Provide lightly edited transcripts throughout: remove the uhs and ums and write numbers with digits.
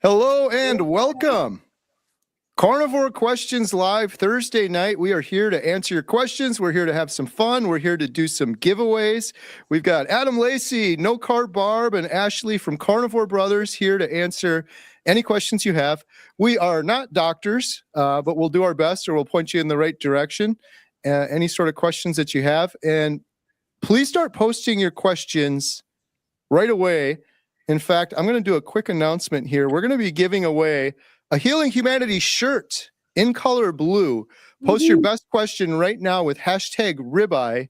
Hello and welcome. Carnivore Questions Live Thursday night. We are here to answer your questions. We're here to have some fun. We're here to do some giveaways. We've got Adam Lacey, No Carb Barb, and Ashley from Carnivore Brothers here to answer any questions you have. We are not doctors, but we'll do our best or we'll point you in the right direction. Any sort of questions that you have. And please start posting your questions right away. In fact, I'm going to do a quick announcement here. We're going to be giving away a Healing Humanity shirt in color blue. Post your best question right now with hashtag ribeye,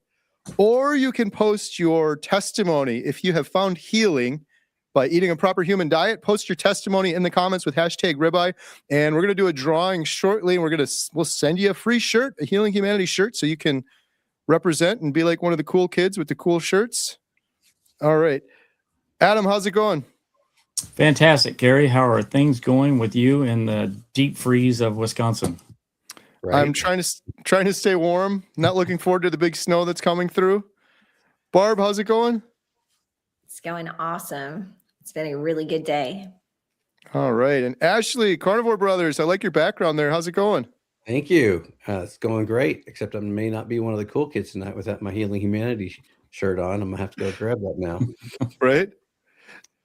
or you can post your testimony. If you have found healing by eating a proper human diet, post your testimony in the comments with hashtag ribeye. And we're going to do a drawing shortly. And we'll send you a free shirt, a Healing Humanity shirt, so you can represent and be like one of the cool kids with the cool shirts. All right. Adam, how's it going? Fantastic, Kerry. How are things going with you in the deep freeze of Wisconsin? Right. I'm trying to stay warm. Not looking forward to the big snow that's coming through. Barb, how's it going? It's going awesome. It's been a really good day. All right. And Ashley, Carnivore Brothers, I like your background there. How's it going? Thank you. It's going great, except I may not be one of the cool kids tonight without my Healing Humanity shirt on. I'm going to have to go grab that now. Right.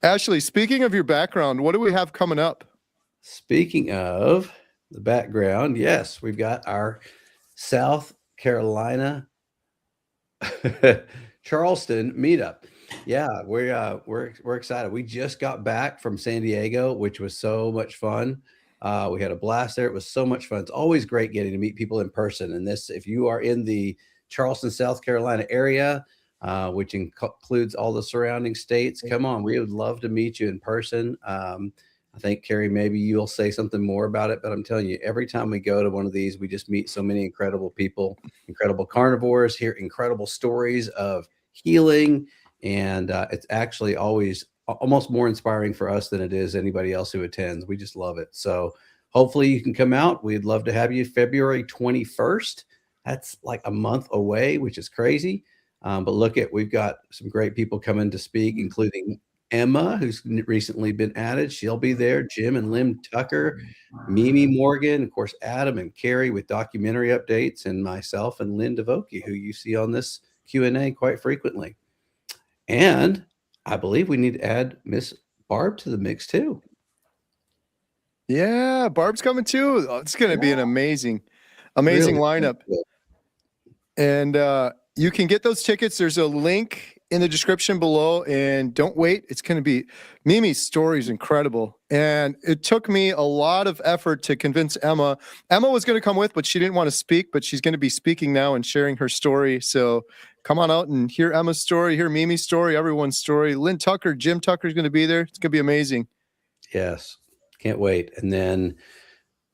Ashley, speaking of your background, what do we have coming up? Speaking of the background, yes, we've got our South Carolina Charleston meetup. Yeah, we're excited. We just got back from San Diego, which was so much fun. We had a blast there. It was so much fun. It's always great getting to meet people in person. And this, if you are in the Charleston, South Carolina area, which includes all the surrounding states, come on, we would love to meet you in person. I think, Kerry, maybe you'll say something more about it, but I'm telling you, every time we go to one of these, we just meet so many incredible people, incredible carnivores, hear incredible stories of healing. And it's actually always almost more inspiring for us than it is anybody else who attends. We just love it. So hopefully you can come out. We'd love to have you February 21st. That's like a month away, which is crazy. But we've got some great people coming to speak, including Emma, who's recently been added. She'll be there. Jim and Lynn Tucker, Mimi Morgan, of course, Adam and Kerry with documentary updates, and myself and Lynn DeVokie, who you see on this Q&A quite frequently. And I believe we need to add Miss Barb to the mix too. Yeah, Barb's coming too. It's going to be an amazing lineup. And you can get those tickets. There's a link in the description below, and don't wait. It's going to be, Mimi's story is incredible. And it took me a lot of effort to convince Emma. Emma was going to come with, but she didn't want to speak, but she's going to be speaking now and sharing her story. So come on out and hear Emma's story, hear Mimi's story, everyone's story. Lynn Tucker, Jim Tucker is going to be there. It's going to be amazing. Yes. Can't wait. And then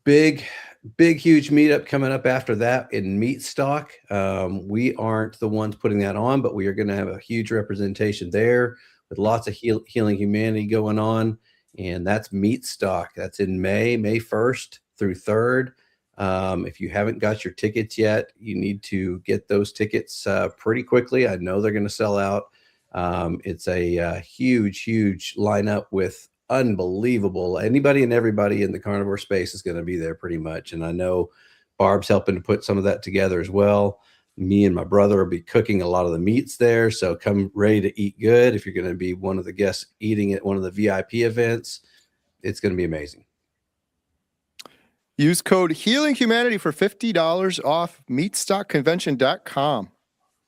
big, huge meetup coming up after that in Meat Stock. We aren't the ones putting that on, but we are going to have a huge representation there with lots of Healing Humanity going on. And that's Meat Stock. That's in May 1st through 3rd. If you haven't got your tickets yet, you need to get those tickets pretty quickly. I know they're going to sell out. It's a huge lineup with unbelievable. Anybody and everybody in the carnivore space is going to be there pretty much. And I know Barb's helping to put some of that together as well. Me and my brother will be cooking a lot of the meats there. So come ready to eat good. If you're going to be one of the guests eating at one of the VIP events, it's going to be amazing. Use code Healing Humanity for $50 off meatstockconvention.com.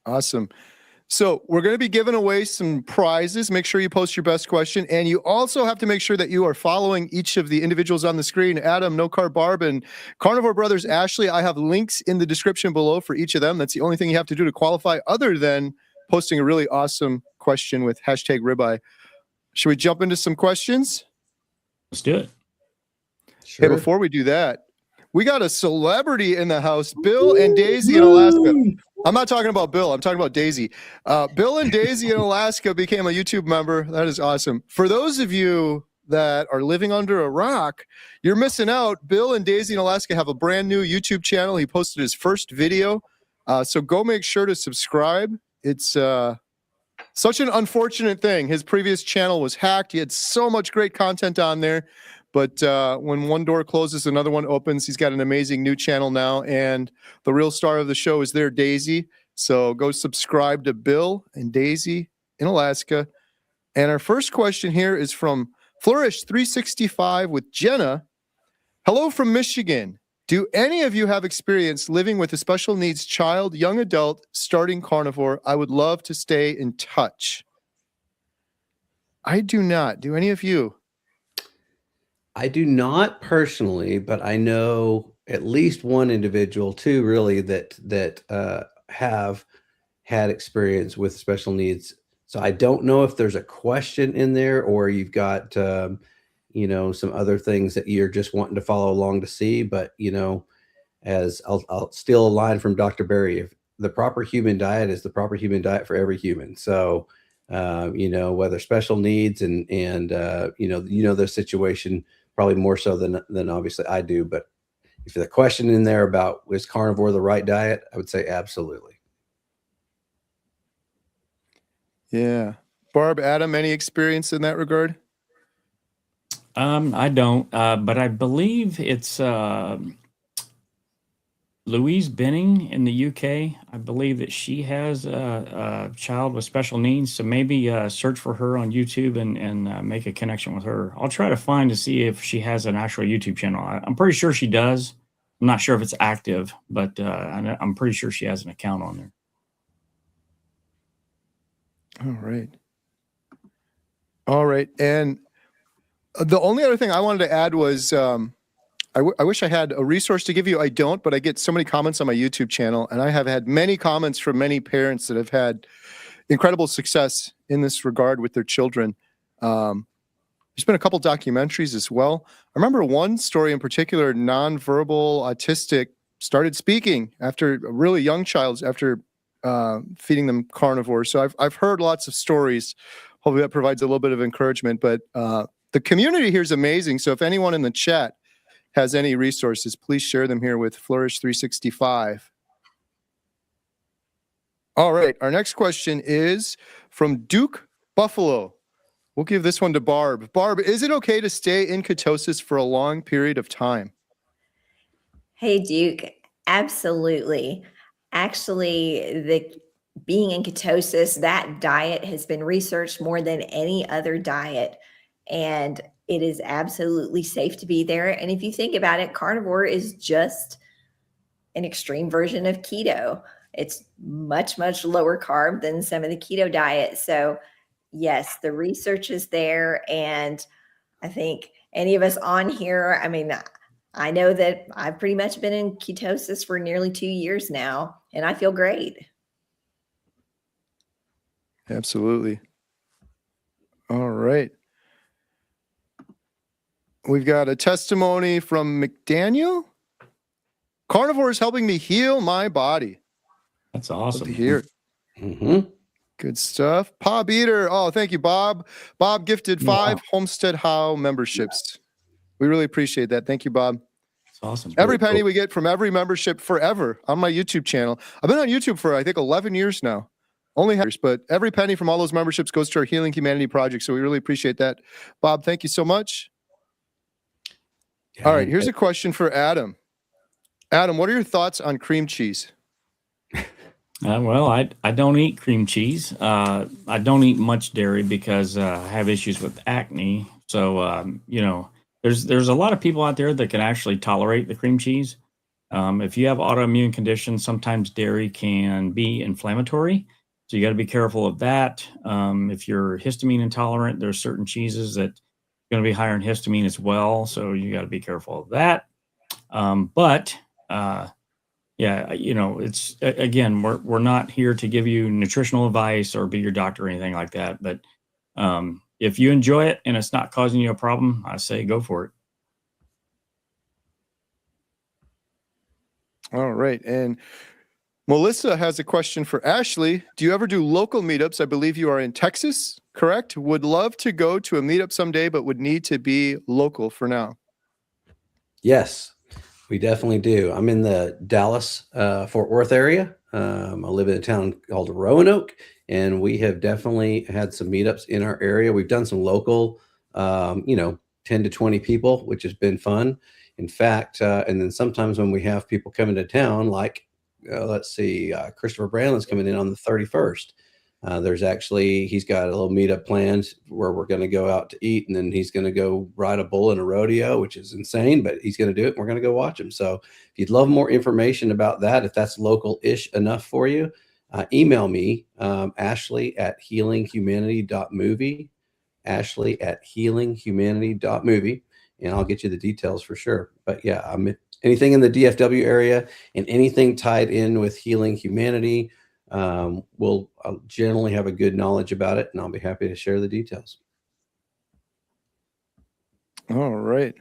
Awesome. So we're going to be giving away some prizes. Make sure you post your best question. And you also have to make sure that you are following each of the individuals on the screen. Adam, No Carb Barb, and Carnivore Brothers Ashley. I have links in the description below for each of them. That's the only thing you have to do to qualify, other than posting a really awesome question with hashtag ribeye. Should we jump into some questions? Let's do it. Sure. Hey, before we do that, we got a celebrity in the house, Bill and Daisy in Alaska. I'm not talking about Bill. I'm talking about Daisy. Bill and Daisy in Alaska became a YouTube member. That is awesome. For those of you that are living under a rock, you're missing out. Bill and Daisy in Alaska have a brand new YouTube channel. He posted his first video. So go make sure to subscribe. It's such an unfortunate thing. His previous channel was hacked. He had so much great content on there. But when one door closes, another one opens. He's got an amazing new channel now, and the real star of the show is there, Daisy. So go subscribe to Bill and Daisy in Alaska. And our first question here is from Flourish 365 with Jenna. Hello from Michigan. Do any of you have experience living with a special needs child, young adult, starting carnivore? I would love to stay in touch. I do not. Do any of you? I do not personally, but I know at least one individual, two really, that have had experience with special needs. So I don't know if there's a question in there, or you've got some other things that you're just wanting to follow along to see. But as I'll steal a line from Dr. Berry, if the proper human diet is the proper human diet for every human. So whether special needs and their situation probably more so than obviously I do. But if the question in there about is carnivore the right diet, I would say absolutely. Yeah. Barb, Adam, any experience in that regard? I don't, but I believe it's Louise Benning in the UK. I believe that she has a child with special needs. So maybe search for her on YouTube and make a connection with her. I'll try to find to see if she has an actual YouTube channel. I'm pretty sure she does. I'm not sure if it's active, but I'm pretty sure she has an account on there. All right. And the only other thing I wanted to add was I wish I had a resource to give you. I don't, but I get so many comments on my YouTube channel, and I have had many comments from many parents that have had incredible success in this regard with their children. There's been a couple documentaries as well. I remember one story in particular, nonverbal autistic started speaking after a really young child, after feeding them carnivore. So I've heard lots of stories. Hopefully that provides a little bit of encouragement, but the community here is amazing. So if anyone in the chat has any resources, please share them here with Flourish 365. All right, our next question is from Duke Buffalo. We'll give this one to Barb. Barb, is it okay to stay in ketosis for a long period of time? Hey, Duke, absolutely. Actually, being in ketosis, that diet has been researched more than any other diet. And it is absolutely safe to be there. And if you think about it, carnivore is just an extreme version of keto. It's much, much lower carb than some of the keto diets. So yes, the research is there. And I think any of us on here, I know that I've pretty much been in ketosis for nearly 2 years now, and I feel great. Absolutely. All right. We've got a testimony from McDaniel. Carnivore is helping me heal my body. That's Love awesome. to hear it. Mm-hmm. Good stuff. Bob Eater. Oh, thank you, Bob. Bob gifted 5 Wow. Homestead How memberships. We really appreciate that. Thank you, Bob. That's awesome. Every penny we get from every membership forever on my YouTube channel. I've been on YouTube for, I think, 11 years now. Only years, but every penny from all those memberships goes to our Healing Humanity Project. So we really appreciate that. Bob, thank you so much. Yeah, All right, here's a question for Adam. Adam, what are your thoughts on cream cheese? Well, I don't eat cream cheese. I don't eat much dairy because I have issues with acne. So, there's a lot of people out there that can actually tolerate the cream cheese. If you have autoimmune conditions, sometimes dairy can be inflammatory. So you got to be careful of that. If you're histamine intolerant, there's certain cheeses that are going to be higher in histamine as well. So you got to be careful of that. It's again, we're not here to give you nutritional advice or be your doctor or anything like that. But if you enjoy it and it's not causing you a problem, I say go for it. All right. And Melissa has a question for Ashley. Do you ever do local meetups? I believe you are in Texas, correct? Would love to go to a meetup someday, but would need to be local for now. Yes, we definitely do. I'm in the Dallas, Fort Worth area. I live in a town called Roanoke, and we have definitely had some meetups in our area. We've done some local, 10 to 20 people, which has been fun. In fact, and then sometimes when we have people coming to town, like let's see, Christopher Brandlin's coming in on the 31st. He's got a little meetup planned where we're going to go out to eat, and then he's going to go ride a bull in a rodeo, which is insane, but he's going to do it. And we're going to go watch him. So if you'd love more information about that, if that's local-ish enough for you, email me, Ashley at healinghumanity.movie, Ashley at healinghumanity.movie, and I'll get you the details for sure. But yeah, anything in the DFW area and anything tied in with Healing Humanity, I'll generally have a good knowledge about it, and I'll be happy to share the details. All right.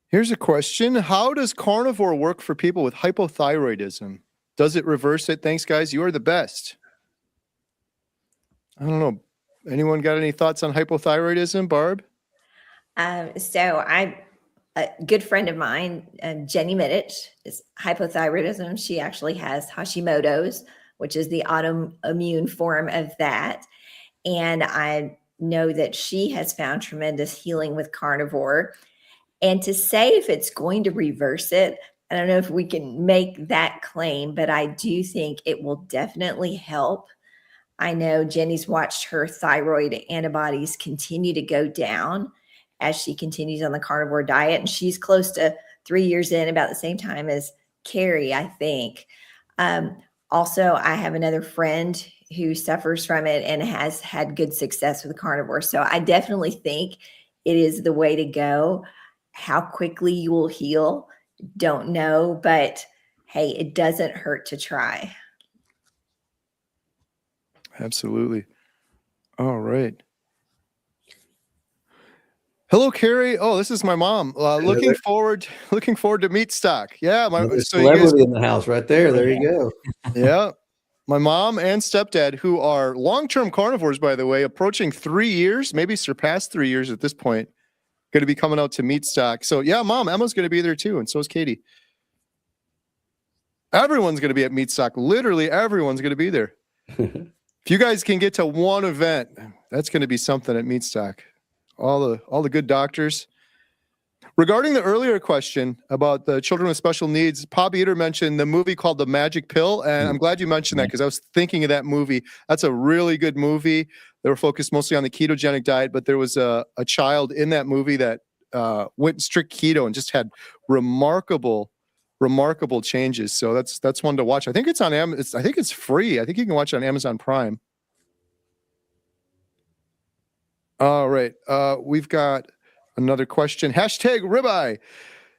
Here's a question. How does Carnivore work for people with hypothyroidism? Does it reverse it? Thanks, guys. You are the best. I don't know. Anyone got any thoughts on hypothyroidism, Barb? A good friend of mine, Jenny Middich, is hypothyroidism. She actually has Hashimoto's, which is the autoimmune form of that. And I know that she has found tremendous healing with Carnivore. And to say if it's going to reverse it, I don't know if we can make that claim, but I do think it will definitely help. I know Jenny's watched her thyroid antibodies continue to go down as she continues on the carnivore diet. And she's close to 3 years in, about the same time as Kerry, I think. Also, I have another friend who suffers from it and has had good success with carnivore. So I definitely think it is the way to go. How quickly you will heal, don't know, but hey, it doesn't hurt to try. Absolutely. All right. Hello, Kerry. Oh, this is my mom. Looking forward to meat stock. Yeah, celebrity in the house right there. There you go. Yeah, my mom and stepdad, who are long-term carnivores, by the way, approaching 3 years, maybe surpassed 3 years at this point, going to be coming out to meat stock. So yeah, Mom, Emma's going to be there too, and so is Katie. Everyone's going to be at meat stock. Literally, everyone's going to be there. If you guys can get to one event, that's going to be something at meat stock. All the good doctors. Regarding the earlier question about the children with special needs, Pop Eater mentioned the movie called The Magic Pill, and I'm glad you mentioned that because I was thinking of that movie. That's a really good movie. They were focused mostly on the ketogenic diet, but there was a child in that movie that went strict keto and just had remarkable changes. So that's one to watch. I think it's on Amazon. I think it's free. I think you can watch it on Amazon Prime. All right. We've got another question. Hashtag ribeye.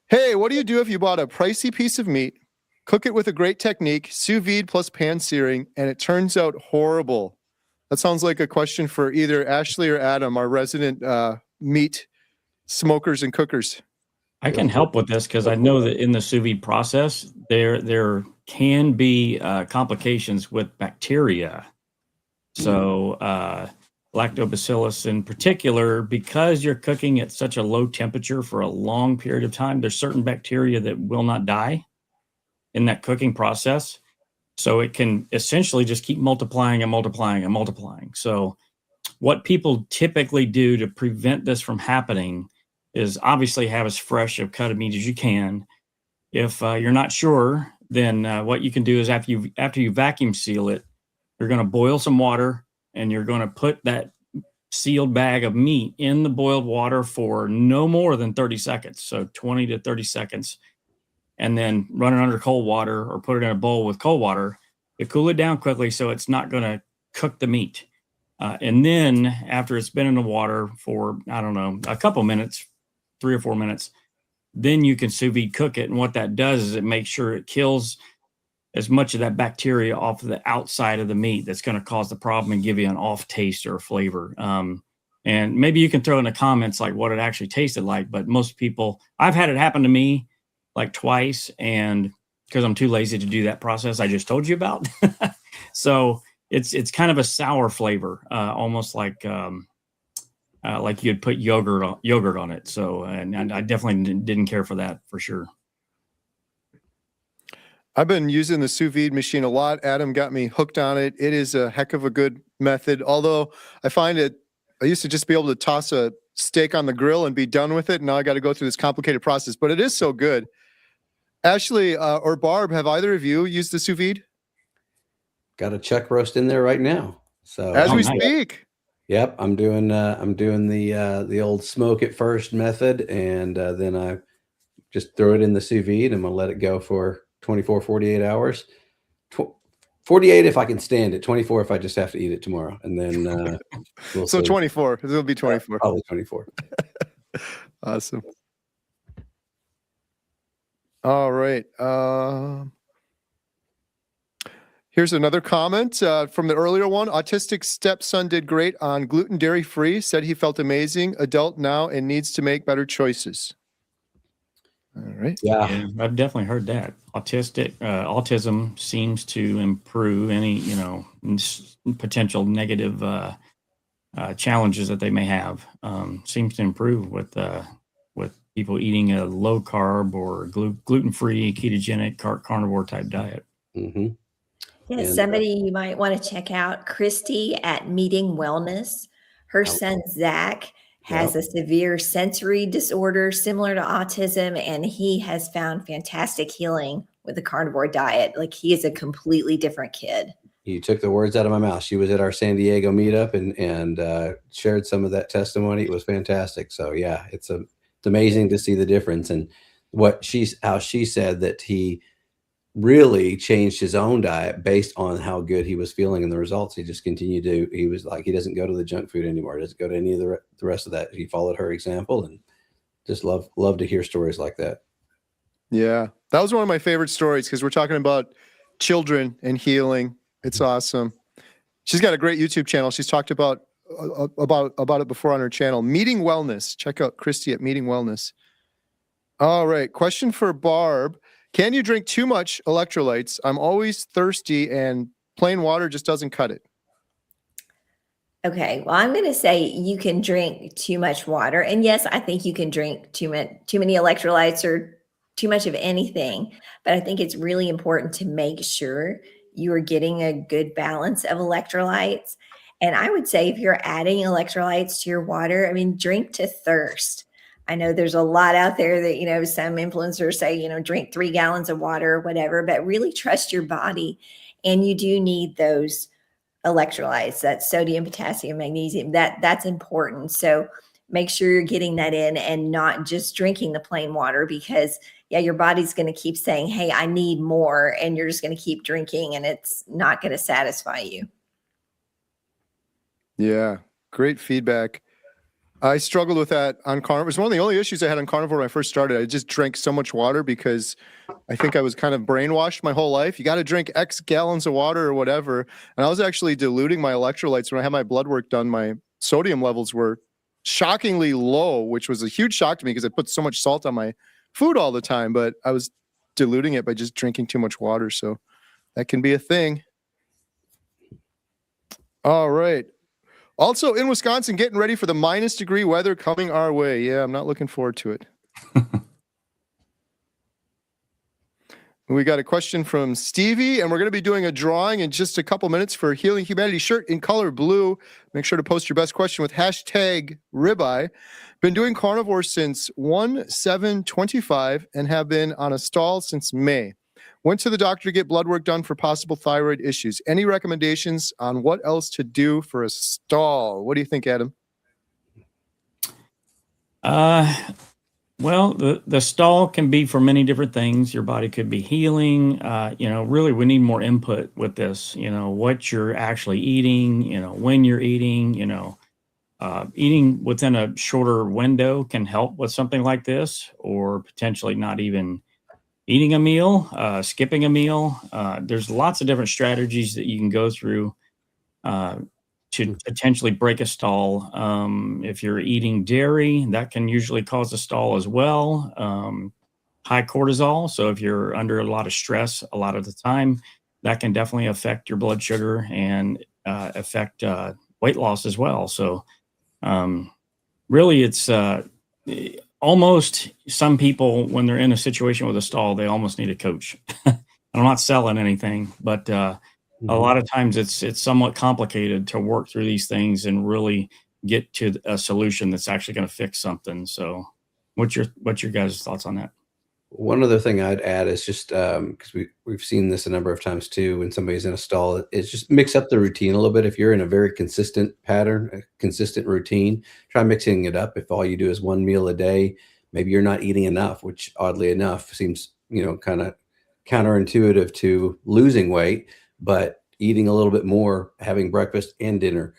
Hey, what do you do if you bought a pricey piece of meat, cook it with a great technique, sous vide plus pan searing, and it turns out horrible? That sounds like a question for either Ashley or Adam, our resident meat smokers and cookers. I can help with this because I know that in the sous vide process, there can be complications with bacteria. So lactobacillus in particular, because you're cooking at such a low temperature for a long period of time, there's certain bacteria that will not die in that cooking process. So it can essentially just keep multiplying and multiplying and multiplying. So what people typically do to prevent this from happening is obviously have as fresh of cut of meat as you can. If you're not sure, then what you can do is after you vacuum seal it, you're going to boil some water and you're going to put that sealed bag of meat in the boiled water for no more than 30 seconds. So 20 to 30 seconds. And then run it under cold water or put it in a bowl with cold water to cool it down quickly so it's not going to cook the meat. And then after it's been in the water for, I don't know, a couple minutes, 3 or 4 minutes, then you can sous vide cook it. And what that does is it makes sure it kills as much of that bacteria off of the outside of the meat that's going to cause the problem and give you an off taste or a flavor. And maybe you can throw in the comments like what it actually tasted like. But most people, I've had it happen to me like twice, and because I'm too lazy to do that process I just told you about. So it's kind of a sour flavor, almost like you'd put yogurt on it. So, and I definitely didn't care for that for sure. I've been using the sous vide machine a lot. Adam got me hooked on it. It is a heck of a good method. Although I find it I used to just be able to toss a steak on the grill and be done with it. And now I got to go through this complicated process, but it is so good. Ashley or Barb, have either of you used the sous vide? Got a chuck roast in there right now. So As we nice. speak. yep, I'm doing the old smoke it first method, and then I just throw it in the sous vide. I'm gonna let it go for 24, 48 hours. 48 if I can stand it. 24 if I just have to eat it tomorrow, and then we'll So see. 24. It'll be 24. Probably 24. Awesome. All right. Here's another comment from the earlier one. Autistic stepson did great on gluten dairy free, said he felt amazing, adult now, and needs to make better choices. All right. Yeah. I've definitely heard that. Autism seems to improve any, potential negative challenges that they may have. Seems to improve with people eating a low carb or gluten-free, ketogenic, carnivore type diet. Mm-hmm. Yeah, And, somebody you might want to check out, Christy at Meeting Wellness. Her son, Zach, has a severe sensory disorder similar to autism, and he has found fantastic healing with the carnivore diet. Like, he is a completely different kid. You took the words out of my mouth. She was at our San Diego meetup and shared some of that testimony. It was fantastic. So yeah, it's amazing to see the difference. And how she said that he really changed his own diet based on how good he was feeling and the results. He just continued to, he was like, he doesn't go to the junk food anymore. He doesn't go to any of the rest of that. He followed her example, and just love to hear stories like that. Yeah. That was one of my favorite stories because we're talking about children and healing. It's awesome. She's got a great YouTube channel. She's talked about it before on her channel. Meeting Wellness. Check out Christy at Meeting Wellness. All right. Question for Barb. Can you drink too much electrolytes? I'm always thirsty and plain water just doesn't cut it. Okay, well, I'm going to say you can drink too much water. And yes, I think you can drink too many electrolytes or too much of anything. But I think it's really important to make sure you are getting a good balance of electrolytes. And I would say if you're adding electrolytes to your water, I mean, drink to thirst. I know there's a lot out there that, some influencers say, drink 3 gallons of water or whatever, but really trust your body. And you do need those electrolytes, that sodium, potassium, magnesium, that's important. So make sure you're getting that in and not just drinking the plain water, because your body's going to keep saying, hey, I need more. And you're just going to keep drinking and it's not going to satisfy you. Yeah. Great feedback. I struggled with that on Carnivore. It was one of the only issues I had on Carnivore when I first started. I just drank so much water because I think I was kind of brainwashed my whole life. You got to drink X gallons of water or whatever. And I was actually diluting my electrolytes. When I had my blood work done, my sodium levels were shockingly low, which was a huge shock to me because I put so much salt on my food all the time. But I was diluting it by just drinking too much water. So that can be a thing. All right. Also in Wisconsin, getting ready for the -degree weather coming our way. Yeah, I'm not looking forward to it. We got a question from Stevie, and we're going to be doing a drawing in just a couple minutes for Healing Humanity shirt in color blue. Make sure to post your best question with #ribeye. Been doing carnivore since 1/7/25 and have been on a stall since May. Went to the doctor to get blood work done for possible thyroid issues. Any recommendations on what else to do for a stall? What do you think, Adam? Well, the stall can be for many different things. Your body could be healing. Really, we need more input with this. What you're actually eating. When you're eating. Eating within a shorter window can help with something like this, or potentially not even eating a meal, skipping a meal. There's lots of different strategies that you can go through to potentially break a stall. If you're eating dairy, that can usually cause a stall as well. High cortisol. So if you're under a lot of stress a lot of the time, that can definitely affect your blood sugar and affect weight loss as well. So really it's almost some people, when they're in a situation with a stall, they almost need a coach. I'm not selling anything, but a lot of times it's somewhat complicated to work through these things and really get to a solution that's actually going to fix something. So what's your guys' thoughts on that? One other thing I'd add is just because we've seen this a number of times too, when somebody's in a stall, is just mix up the routine a little bit. If you're in a very consistent pattern, a consistent routine, try mixing it up. If all you do is one meal a day, maybe you're not eating enough, which oddly enough seems, kind of counterintuitive to losing weight, but eating a little bit more, having breakfast and dinner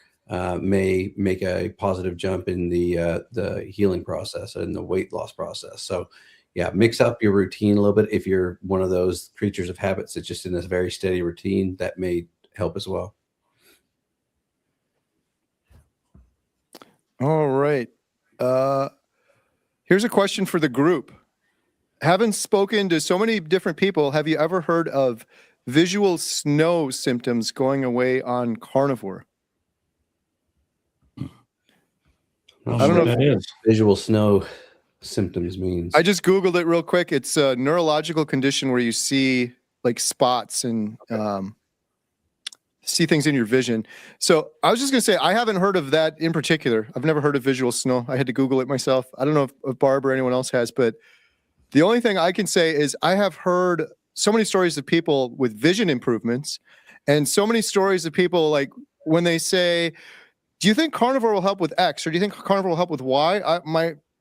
may make a positive jump in the healing process and the weight loss process. So yeah, mix up your routine a little bit. If you're one of those creatures of habits that's just in this very steady routine, that may help as well. All right. Here's a question for the group. Having spoken to so many different people, have you ever heard of visual snow symptoms going away on Carnivore? I don't know what that is. Visual snow symptoms means. I just Googled it real quick. It's a neurological condition where you see like spots and see things in your vision. So I was just going to say, I haven't heard of that in particular. I've never heard of visual snow. I had to Google it myself. I don't know if Barb or anyone else has, but the only thing I can say is I have heard so many stories of people with vision improvements and so many stories of people like when they say, do you think Carnivore will help with X or do you think Carnivore will help with Y?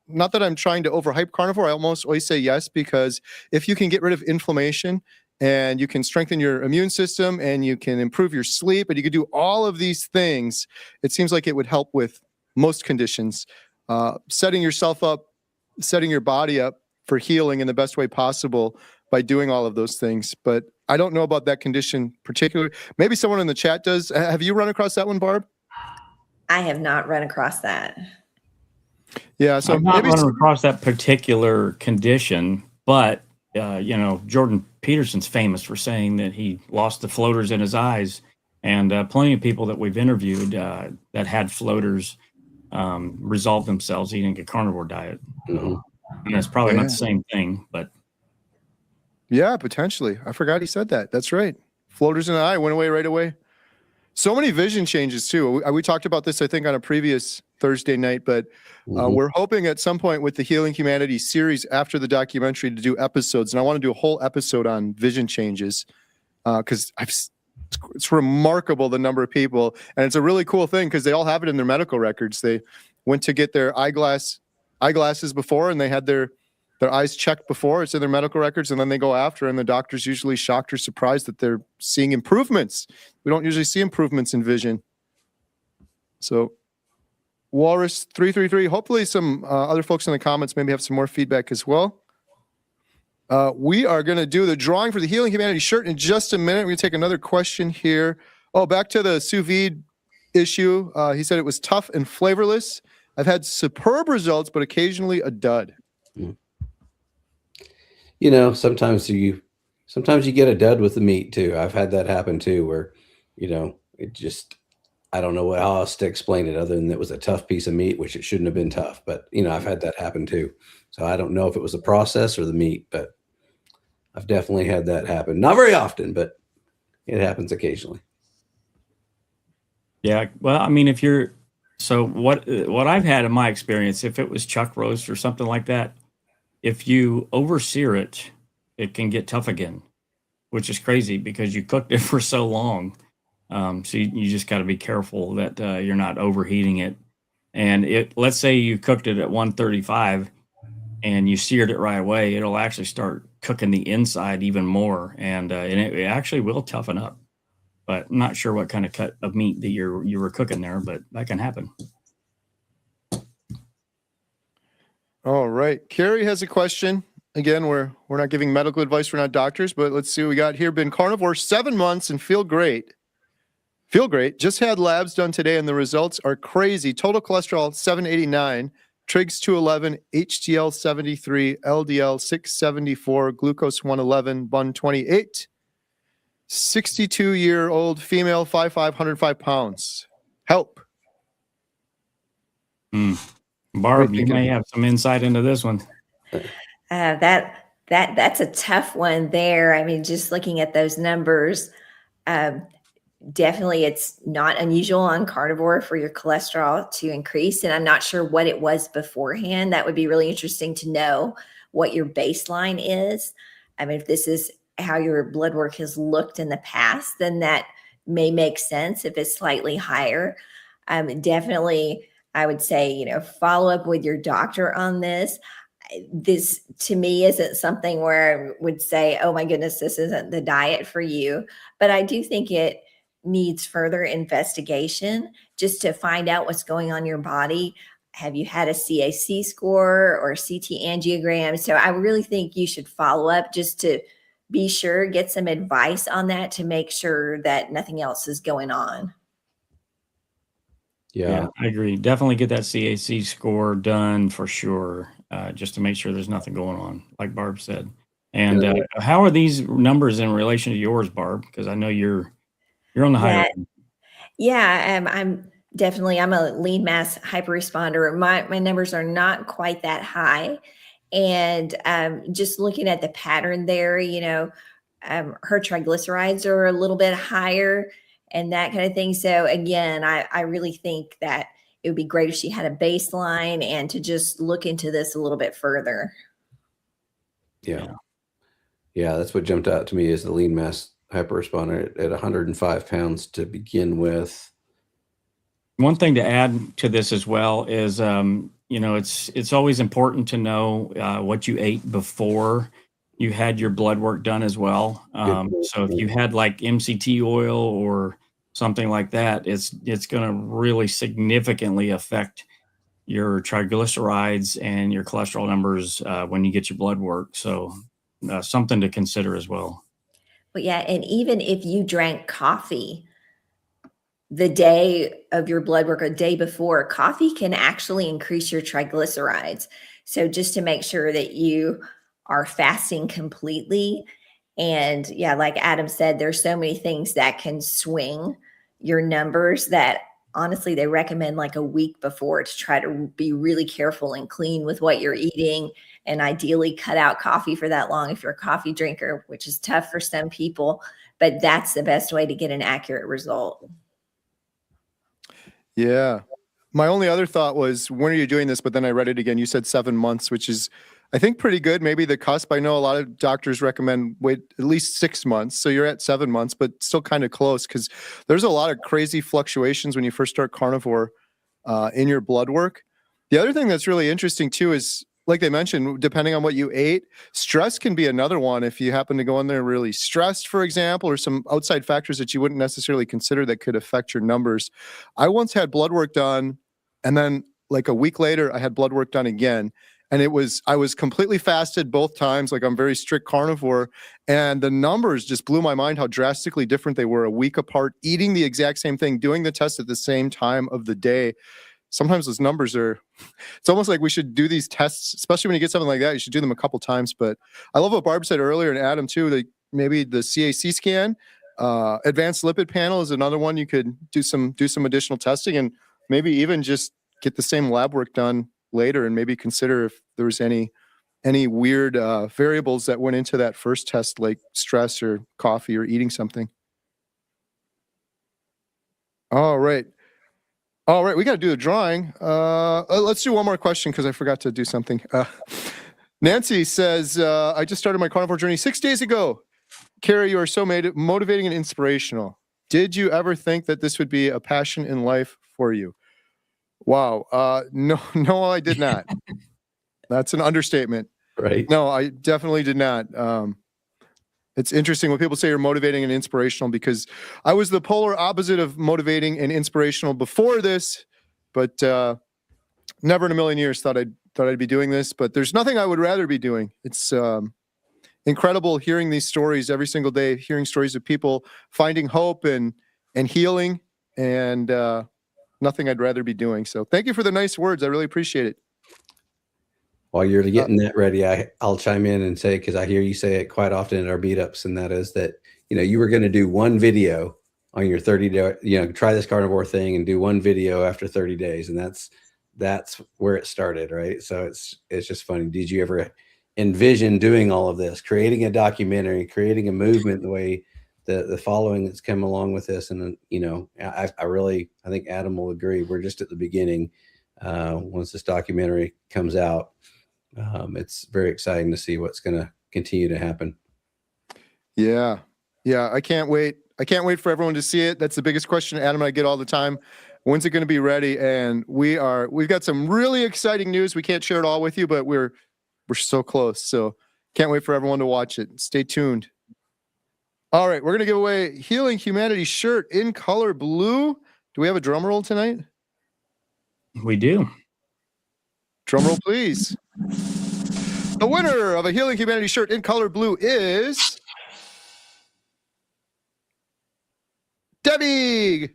Not that I'm trying to overhype Carnivore. I almost always say yes, because if you can get rid of inflammation and you can strengthen your immune system and you can improve your sleep and you can do all of these things, it seems like it would help with most conditions. Setting yourself up, setting your body up for healing in the best way possible by doing all of those things. But I don't know about that condition particularly. Maybe someone in the chat does. Have you run across that one, Barb? I have not run across that. Yeah, so I've not maybe run across that particular condition, but Jordan Peterson's famous for saying that he lost the floaters in his eyes, and plenty of people that we've interviewed that had floaters resolved themselves eating a carnivore diet. Mm-hmm. And it's probably not the same thing, but yeah, potentially. I forgot he said that. That's right. Floaters in the eye went away right away. So many vision changes too. We talked about this, I think, on a previous Thursday night, but we're hoping at some point with the Healing Humanity series after the documentary to do episodes. And I want to do a whole episode on vision changes because it's remarkable the number of people. And it's a really cool thing because they all have it in their medical records. They went to get their eyeglasses before and they had their eyes checked before. It's in their medical records, and then they go after, and the doctor's usually shocked or surprised that they're seeing improvements. We don't usually see improvements in vision. So Walrus 333, hopefully some other folks in the comments maybe have some more feedback as well. We are going to do the drawing for the Healing Humanity shirt in just a minute. We're going to take another question here. Oh, back to the sous vide issue. He said it was tough and flavorless. I've had superb results, but occasionally a dud. Sometimes you get a dud with the meat too. I've had that happen too, where, it just, I don't know how else to explain it other than it was a tough piece of meat, which it shouldn't have been tough, but I've had that happen too. So I don't know if it was the process or the meat, but I've definitely had that happen. Not very often, but it happens occasionally. yeah. Well, I mean, what I've had in my experience, if it was chuck roast or something like that, if you over-sear it, it can get tough again, which is crazy because you cooked it for so long. So you just got to be careful that you're not overheating it. And let's say you cooked it at 135 and you seared it right away, it'll actually start cooking the inside even more, and it actually will toughen up. But I'm not sure what kind of cut of meat that you were cooking there, but that can happen. All right. Kerry has a question. Again, we're not giving medical advice. We're not doctors, but let's see what we got here. Been carnivore 7 months and feel great. Feel great. Just had labs done today and the results are crazy. Total cholesterol 789, trigs 211, HDL 73, LDL 674, glucose 111, bun 28. 62-year-old female, 5'5", 105 pounds. Help. Barb, you may have some insight into this one. That's a tough one there. I mean, just looking at those numbers, definitely it's not unusual on carnivore for your cholesterol to increase. And I'm not sure what it was beforehand. That would be really interesting to know what your baseline is. I mean, if this is how your blood work has looked in the past, then that may make sense if it's slightly higher. Definitely, I would say, follow up with your doctor on this. This to me isn't something where I would say, oh my goodness, this isn't the diet for you. But I do think it needs further investigation just to find out what's going on in your body. Have you had a CAC score or CT angiogram? So I really think you should follow up just to be sure, get some advice on that to make sure that nothing else is going on. Yeah. I agree. Definitely get that CAC score done for sure, just to make sure there's nothing going on, like Barb said. And how are these numbers in relation to yours, Barb? Because I know you're on the higher end. Yeah, I'm a lean mass hyperresponder. My numbers are not quite that high. And just looking at the pattern there, her triglycerides are a little bit higher and that kind of thing. So again, I really think that it would be great if she had a baseline and to just look into this a little bit further. Yeah. That's what jumped out to me is the lean mass hyperresponder at 105 pounds to begin with. One thing to add to this as well is, it's always important to know what you ate before you had your blood work done as well. So if you had like MCT oil or something like that, it's going to really significantly affect your triglycerides and your cholesterol numbers when you get your blood work. So something to consider as well. But yeah, and even if you drank coffee the day of your blood work, a day before, coffee can actually increase your triglycerides. So just to make sure that you are fasting completely. And yeah, like Adam said, there's so many things that can swing your numbers that honestly, they recommend like a week before to try to be really careful and clean with what you're eating and ideally cut out coffee for that long if you're a coffee drinker, which is tough for some people, but that's the best way to get an accurate result. Yeah. My only other thought was, when are you doing this? But then I read it again. You said 7 months, which is, I think, pretty good. Maybe the cusp. I know a lot of doctors recommend wait at least 6 months. So you're at 7 months, but still kind of close because there's a lot of crazy fluctuations when you first start carnivore in your blood work. The other thing that's really interesting too is, like they mentioned, depending on what you ate, stress can be another one. If you happen to go in there really stressed, for example, or some outside factors that you wouldn't necessarily consider that could affect your numbers. I once had blood work done, and then like a week later, I had blood work done again. And I was completely fasted both times. Like, I'm very strict carnivore, and the numbers just blew my mind how drastically different they were a week apart, eating the exact same thing, doing the test at the same time of the day. Sometimes those numbers it's almost like we should do these tests, especially when you get something like that, you should do them a couple times. But I love what Barb said earlier, and Adam too, that maybe the CAC scan, advanced lipid panel is another one. You could do some additional testing and maybe even just get the same lab work done later and maybe consider if there was any weird variables that went into that first test, like stress or coffee or eating something. All right. We got to do a drawing. Let's do one more question because I forgot to do something. Nancy says, I just started my carnivore journey 6 days ago. Kerry, you are so motivating and inspirational. Did you ever think that this would be a passion in life for you? Wow. No, I did not. That's an understatement. Right. No, I definitely did not. It's interesting when people say you're motivating and inspirational, because I was the polar opposite of motivating and inspirational before this, but never in a million years thought I'd be doing this. But there's nothing I would rather be doing. It's incredible hearing these stories every single day, hearing stories of people finding hope and healing, and nothing I'd rather be doing. So thank you for the nice words. I really appreciate it. While you're getting that ready, I'll chime in and say, because I hear you say it quite often at our meetups, and that is that, you were going to do one video on your 30-day, try this carnivore thing and do one video after 30 days. And that's where it started, right? So it's just funny. Did you ever envision doing all of this, creating a documentary, creating a movement the way the following that's come along with this. And I think Adam will agree. We're just at the beginning. Once this documentary comes out, it's very exciting to see what's going to continue to happen. Yeah. I can't wait. I can't wait for everyone to see it. That's the biggest question Adam and I get all the time. When's it going to be ready? And we've got some really exciting news. We can't share it all with you, but we're so close. So can't wait for everyone to watch it. Stay tuned. All right, we're going to give away Healing Humanity shirt in color blue. Do we have a drum roll tonight? We do. Drum roll, please. The winner of a Healing Humanity shirt in color blue is Debbie.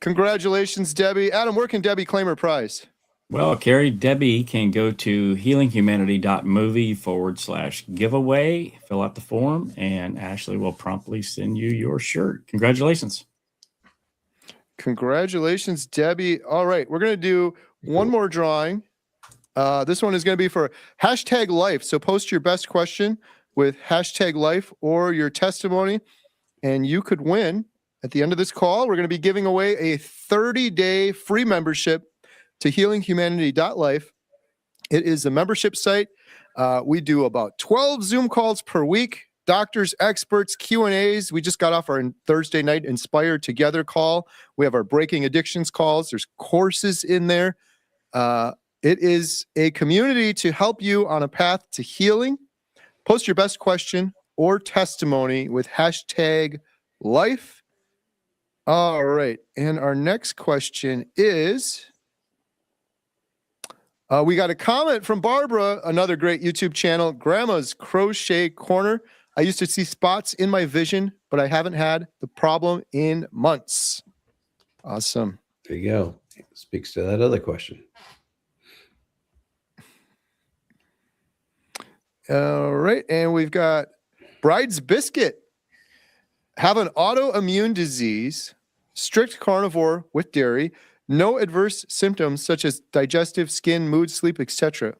Congratulations, Debbie. Adam, where can Debbie claim her prize? Well, Kerry, Debbie can go to healinghumanity.movie/giveaway, fill out the form, and Ashley will promptly send you your shirt. Congratulations. Congratulations, Debbie. All right, we're going to do one more drawing. This one is going to be for #life. So post your best question with #life or your testimony, and you could win. At the end of this call, we're going to be giving away a 30-day free membership to healinghumanity.life. It is a membership site. We do about 12 Zoom calls per week, doctors, experts, Q&As. We just got off our Thursday night Inspire Together call. We have our Breaking Addictions calls. There's courses in there. It is a community to help you on a path to healing. Post your best question or testimony with #life. All right. And our next question is, we got a comment from Barbara, another great YouTube channel, Grandma's Crochet Corner. I used to see spots in my vision, but I haven't had the problem in months. Awesome. There you go. Speaks to that other question. All right. And we've got Bride's Biscuit. Have an autoimmune disease, strict carnivore with dairy, no adverse symptoms such as digestive, skin, mood, sleep, etc.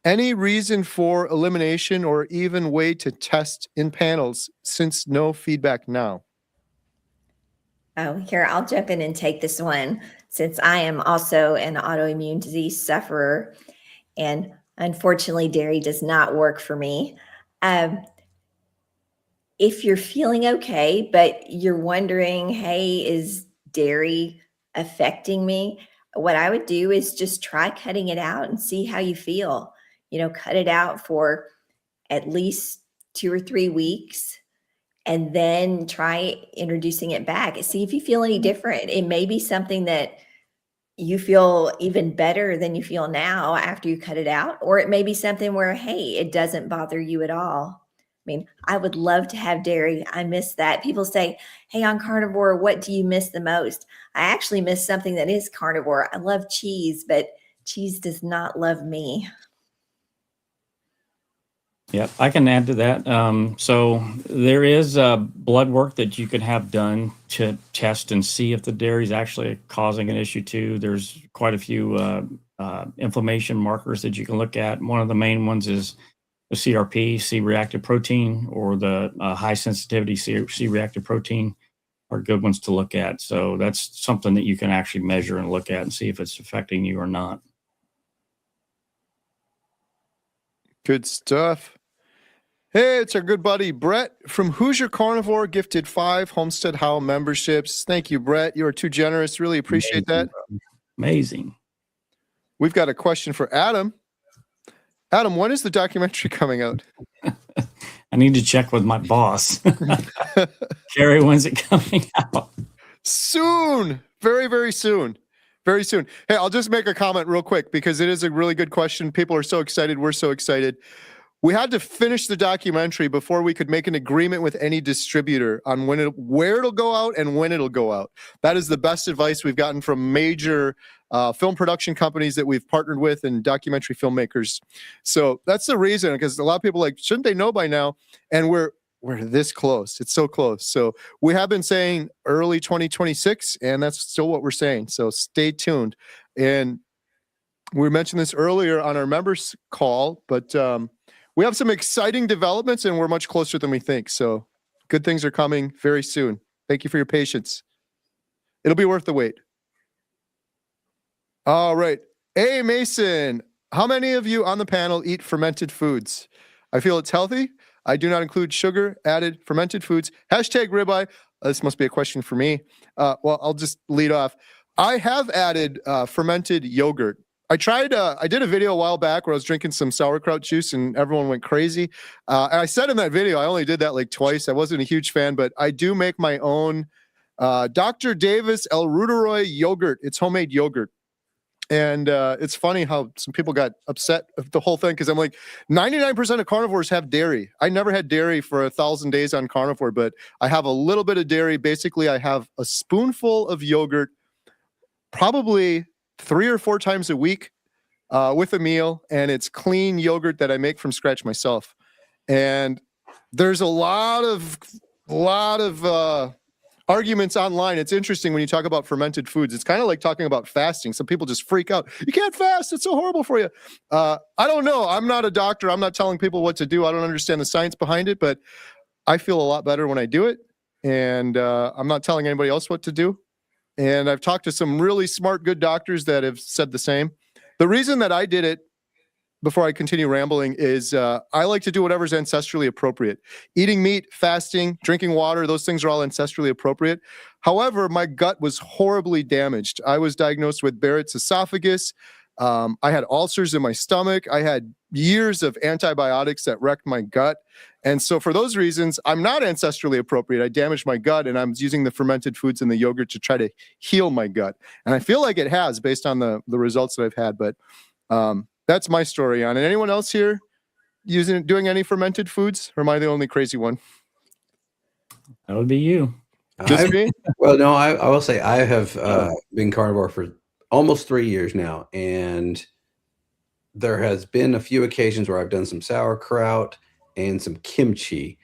Any reason for elimination or even way to test in panels since no feedback now? Oh, here, I'll jump in and take this one since I am also an autoimmune disease sufferer. And unfortunately, dairy does not work for me. If you're feeling okay, but you're wondering, hey, is dairy affecting me? What I would do is just try cutting it out and see how you feel. Cut it out for at least 2 or 3 weeks and then try introducing it back. See if you feel any different. It may be something that you feel even better than you feel now after you cut it out, or it may be something where, hey, it doesn't bother you at all. I mean, I would love to have dairy. I miss that. People say, hey, on Carnivore, what do you miss the most? I actually miss something that is carnivore. I love cheese, but cheese does not love me. Yep, I can add to that. So there is blood work that you can have done to test and see if the dairy is actually causing an issue too. There's quite a few inflammation markers that you can look at. One of the main ones is the CRP, C-reactive protein, or the high sensitivity C-reactive protein are good ones to look at. So that's something that you can actually measure and look at and see if it's affecting you or not. Good stuff. Hey, it's our good buddy Brett from Hoosier Carnivore, gifted 5 Homestead Howl memberships. Thank you, Brett. You are too generous. Really appreciate that. Amazing. We've got a question for Adam. Adam, when is the documentary coming out? I need to check with my boss. Kerry, when's it coming out? Soon. Very, very soon. Very soon. Hey, I'll just make a comment real quick because it is a really good question. People are so excited. We're so excited. We had to finish the documentary before we could make an agreement with any distributor on where it'll go out and when it'll go out. That is the best advice we've gotten from major film production companies that we've partnered with and documentary filmmakers. So that's the reason, because a lot of people are like, shouldn't they know by now? And we're this close. It's so close. So we have been saying early 2026, and that's still what we're saying. So stay tuned. And we mentioned this earlier on our members call, but we have some exciting developments and we're much closer than we think. So Good things are coming very soon. Thank you for your patience. It'll be worth the wait. All right. Hey, Mason, how many of you on the panel eat fermented foods? I feel it's healthy. I do not include sugar, added fermented foods. Hashtag ribeye. This must be a question for me. Well, I'll just lead off. I have added fermented yogurt. I did a video a while back where I was drinking some sauerkraut juice and everyone went crazy. And I said in that video, I only did that like twice. I wasn't a huge fan, but I do make my own Dr. Davis El Ruderoy yogurt. It's homemade yogurt. And it's funny how some people got upset with the whole thing because I'm like, 99% of carnivores have dairy. I never had dairy for 1,000 days on carnivore, but I have a little bit of dairy. Basically, I have a spoonful of yogurt, probably 3 or 4 times a week with a meal, and it's clean yogurt that I make from scratch myself. And there's a lot of arguments online. It's interesting when you talk about fermented foods. It's kind of like talking about fasting. Some people just freak out. You can't fast. It's so horrible for you. I don't know. I'm not a doctor. I'm not telling people what to do. I don't understand the science behind it, but I feel a lot better when I do it. And I'm not telling anybody else what to do. And I've talked to some really smart, good doctors that have said the same. The reason that I did it, before I continue rambling, is I like to do whatever's ancestrally appropriate. Eating meat, fasting, drinking water, those things are all ancestrally appropriate. However, my gut was horribly damaged. I was diagnosed with Barrett's esophagus. I had ulcers in my stomach. I had years of antibiotics that wrecked my gut. And so for those reasons, I'm not ancestrally appropriate. I damaged my gut, and I'm using the fermented foods and the yogurt to try to heal my gut. And I feel like it has based on the results that I've had. But that's my story on it. Anyone else here doing any fermented foods, or am I the only crazy one? That would be you. Just me? Well, no, I will say I have been carnivore for almost 3 years now, and there has been a few occasions where I've done some sauerkraut and some kimchi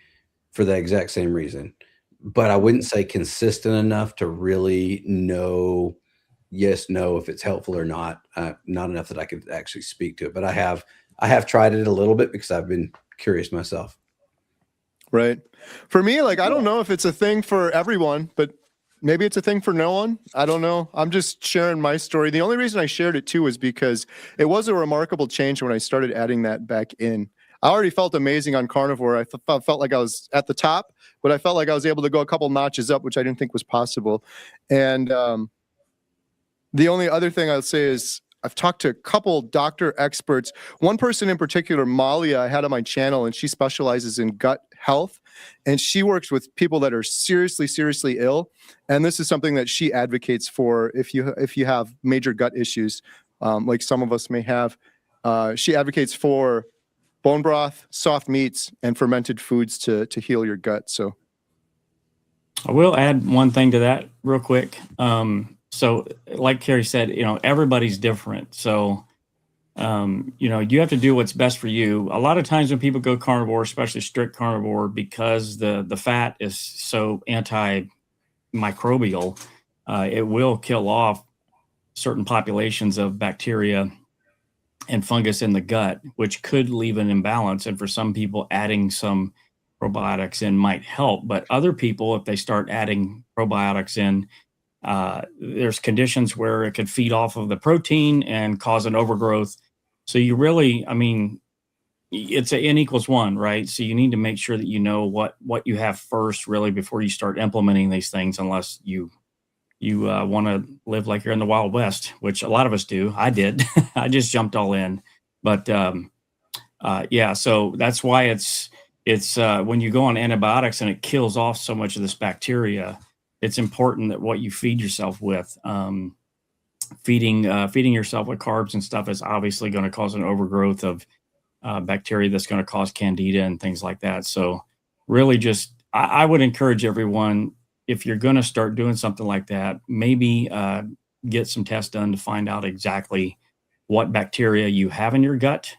for the exact same reason. But I wouldn't say consistent enough to really know yes, no, if it's helpful or not. Not enough that I could actually speak to it. But I have tried it a little bit because I've been curious myself. Right. For me, like, I don't know if it's a thing for everyone, but maybe it's a thing for no one. I don't know. I'm just sharing my story. The only reason I shared it too was because it was a remarkable change when I started adding that back in. I already felt amazing on carnivore. I felt like I was at the top, but I felt like I was able to go a couple notches up, which I didn't think was possible. And the only other thing I'll say is I've talked to a couple doctor experts. One person in particular, Malia, I had on my channel, and she specializes in gut health. And she works with people that are seriously, seriously ill. And this is something that she advocates for if you have major gut issues, like some of us may have. She advocates for bone broth, soft meats, and fermented foods to heal your gut. So I will add one thing to that real quick. So like Kerry said, everybody's different. So, you have to do what's best for you. A lot of times when people go carnivore, especially strict carnivore, because the fat is so antimicrobial, it will kill off certain populations of bacteria and fungus in the gut, which could leave an imbalance. And for some people, adding some probiotics in might help. But other people, if they start adding probiotics in, there's conditions where it could feed off of the protein and cause an overgrowth. So you really, it's an N equals 1, right? So you need to make sure that you know what you have first, really, before you start implementing these things, unless you want to live like you're in the Wild West, which a lot of us do. I did. I just jumped all in. But yeah, so that's why it's when you go on antibiotics and it kills off so much of this bacteria, it's important that what you feed yourself with, feeding yourself with carbs and stuff is obviously going to cause an overgrowth of bacteria that's going to cause candida and things like that. So really just, I would encourage everyone, if you're going to start doing something like that, maybe get some tests done to find out exactly what bacteria you have in your gut,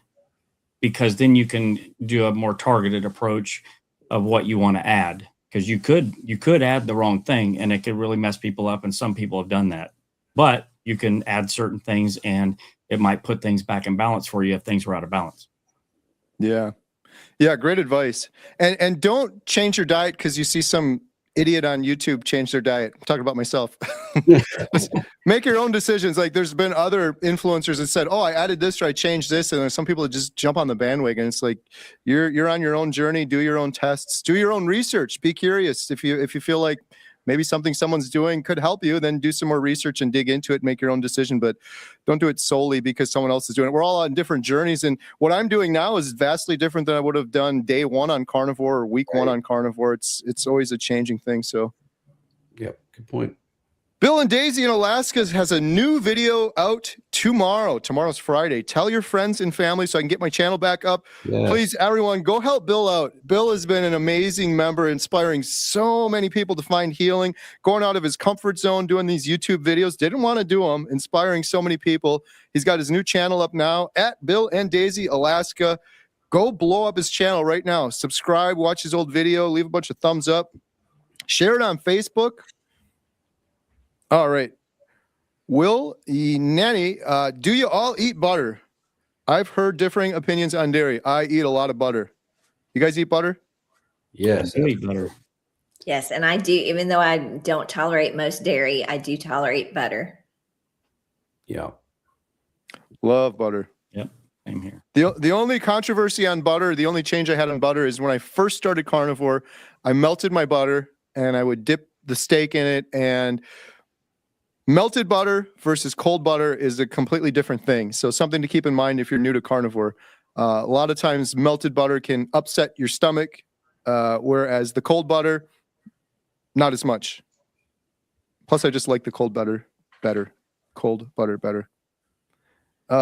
because then you can do a more targeted approach of what you want to add. Because you could add the wrong thing and it could really mess people up, and some people have done that. But you can add certain things and it might put things back in balance for you if things were out of balance. Yeah. Yeah, great advice. And don't change your diet because you see some idiot on YouTube change their diet. I'm talking about myself. Just make your own decisions. Like there's been other influencers that said, "Oh, I added this or I changed this," and there's some people that just jump on the bandwagon. It's like you're on your own journey. Do your own tests. Do your own research. Be curious. If you feel like maybe something someone's doing could help you, then do some more research and dig into it. Make your own decision, but don't do it solely because someone else is doing it. We're all on different journeys, and what I'm doing now is vastly different than I would have done day one on Carnivore or week one on Carnivore. It's always a changing thing. So, Yep, good point. Bill and Daisy in Alaska has a new video out tomorrow. Tomorrow's Friday. Tell your friends and family so I can get my channel back up. Yes. Please, everyone, go help Bill out. Bill has been an amazing member, inspiring so many people to find healing, going out of his comfort zone, doing these YouTube videos. Didn't want to do them, inspiring so many people. He's got his new channel up now at Bill and Daisy Alaska. Go blow up his channel right now. Subscribe, watch his old video, leave a bunch of thumbs up. Share it on Facebook. All right. Will Nanny, do you all eat butter? I've heard differing opinions on dairy. I eat a lot of butter. You guys eat butter? Yes. I do eat butter. Yes, and I do, even though I don't tolerate most dairy, I do tolerate butter. Yeah. Love butter. Yep, same here. The only controversy on butter, the only change I had on butter is when I first started Carnivore, I melted my butter and I would dip the steak in it, and melted butter versus cold butter is a completely different thing. So something to keep in mind if you're new to Carnivore. A lot of times melted butter can upset your stomach, whereas the cold butter, not as much. Plus, I just like the cold butter better. Cold butter better.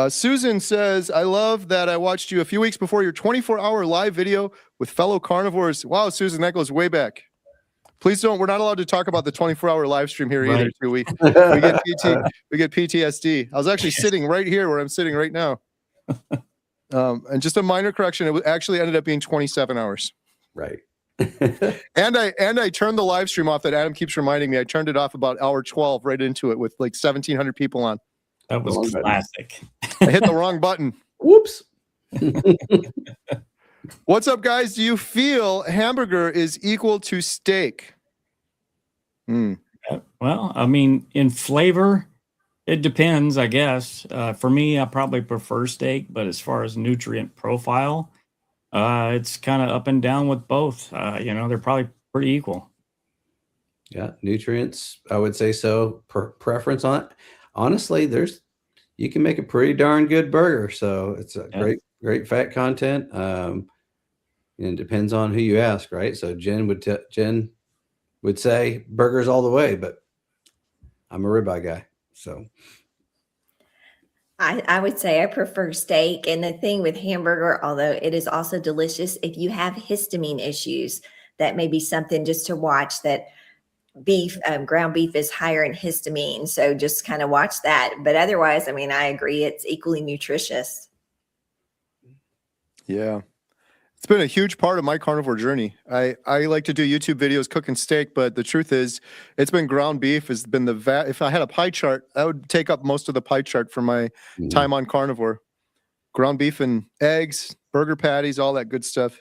Susan says, I love that I watched you a few weeks before your 24-hour live video with fellow carnivores. Wow, Susan, that goes way back. Please don't. We're not allowed to talk about the 24-hour live stream here either. Too. We get PTSD. I was actually sitting right here where I'm sitting right now. And just a minor correction. It actually ended up being 27 hours. Right. And I turned the live stream off that Adam keeps reminding me. I turned it off about hour 12 right into it with like 1,700 people on. That was classic. I hit the wrong button. Whoops. What's up, guys? Do you feel hamburger is equal to steak? Well, I mean, in flavor, it depends, I guess. For me, I probably prefer steak, but as far as nutrient profile, it's kind of up and down with both. They're probably pretty equal. Yeah, nutrients, I would say so. Preference on it. Honestly, you can make a pretty darn good burger. So it's a great fat content. And it depends on who you ask, right? So Jen would say burgers all the way, but I'm a ribeye guy. So I would say I prefer steak. And the thing with hamburger, although it is also delicious, if you have histamine issues, that may be something just to watch, that ground beef is higher in histamine. So just kind of watch that. But otherwise, I mean, I agree. It's equally nutritious. Yeah. It's been a huge part of my carnivore journey. I like to do YouTube videos cooking steak, but the truth is it's been ground beef has been if I had a pie chart, that would take up most of the pie chart for my time on Carnivore. Ground beef and eggs, burger patties, all that good stuff.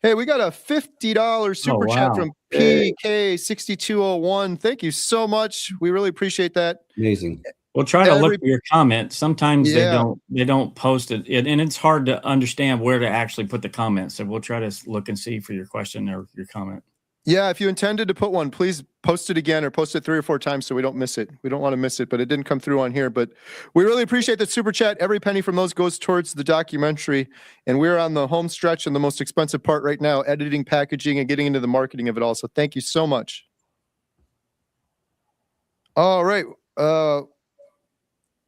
Hey, we got a $50 super chat from PK6201. Thank you so much. We really appreciate that. Amazing. We'll try to look for your comment. Sometimes Yeah. they don't post it, and it's hard to understand where to actually put the comments. So we'll try to look and see for your question or your comment. Yeah, if you intended to put one, please post it again or post it 3 or 4 times so we don't miss it. We don't want to miss it, but it didn't come through on here. But we really appreciate the super chat. Every penny from those goes towards the documentary. And we're on the home stretch and the most expensive part right now, editing, packaging, and getting into the marketing of it all. So thank you so much. All right.